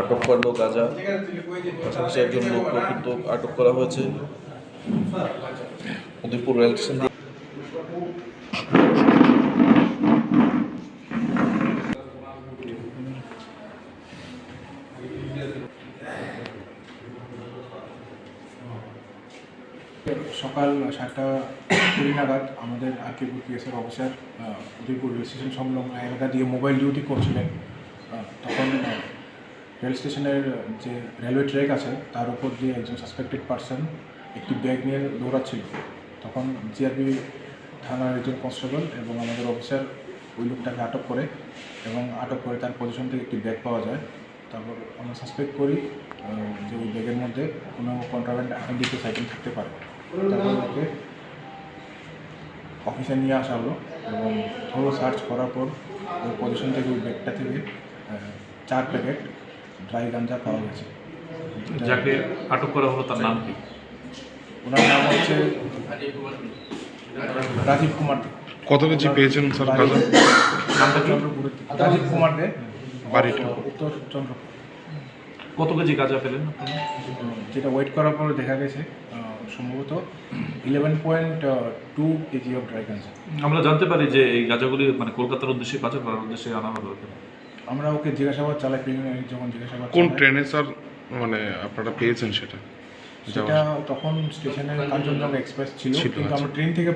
আটক করলো গাঁজা, পাশাপাশি একজন লোকও কিন্তু আটক করা হয়েছে উদয়পুর রেল স্টেশন দিয়ে। সকাল 7:20 নাগাদ আমাদের RK Pur PSF officer Udaipur rail station সংলগ্ন এলাকা দিয়ে মোবাইল ডিউটি করছিলেন। তখন রেল স্টেশনের যে রেলওয়ে ট্র্যাক আছে তার উপর দিয়ে একজন সাসপেক্টেড পারসন একটি ব্যাগ নিয়ে দৌড়াচ্ছিল। তখন জিআরপি থানার একজন কনস্টেবল এবং আমাদের অফিসার ওই লোকটাকে আটক করে এবং আটক করে তার পজিশন থেকে একটি ব্যাগ পাওয়া যায়। তারপর আমরা সাসপেক্ট করি যে ওই ব্যাগের মধ্যে কোনো কন্ট্রাব্যান্ড আইডেন্টিফাইড আইটেম থাকতে পারে। তারপর ওকে অফিসে নিয়ে আসা হলো এবং থ্রো সার্চ করার পর ওই পজিশন থেকে ওই ব্যাগটা থেকে 4 প্যাকেট ড্রাই গাঞ্জা পাওয়া গেছে। যাকে আটক করা হলো তার নাম কি? ওনার নাম হচ্ছে রাজীব কুমার দে। কত কেজি পেয়েছেন স্যার গাঁজা? নামটা চন্দ্রপুরের রাজীব কুমার দে, বাড়িটা উত্তর চন্দ্রপুর। কত কেজি গাঁজা পেলেন আপনারা? যেটা ওয়েট করার পর দেখা গেছে সম্ভবত 11.2 কেজি অফ ড্রাই গাঞ্জা। আমরা জানতে পারি যে এই গাঁজাগুলি মানে কলকাতার উদ্দেশ্যে পাচার করার উদ্দেশ্যে আনা হলো এখানে। আমরা ওকে জিজ্ঞাসাবাদ চালাই, যখন জিজ্ঞাসাবাদ কোন চালাই, ট্রেনে স্যার মানে আপনারা পেয়েছেন সেটা? সেটা তখন স্টেশনের কাঞ্চনজঙ্ঘা এক্সপ্রেস ছিল, ছিল, কিন্তু আমরা আচ্ছা। ট্রেন থেকে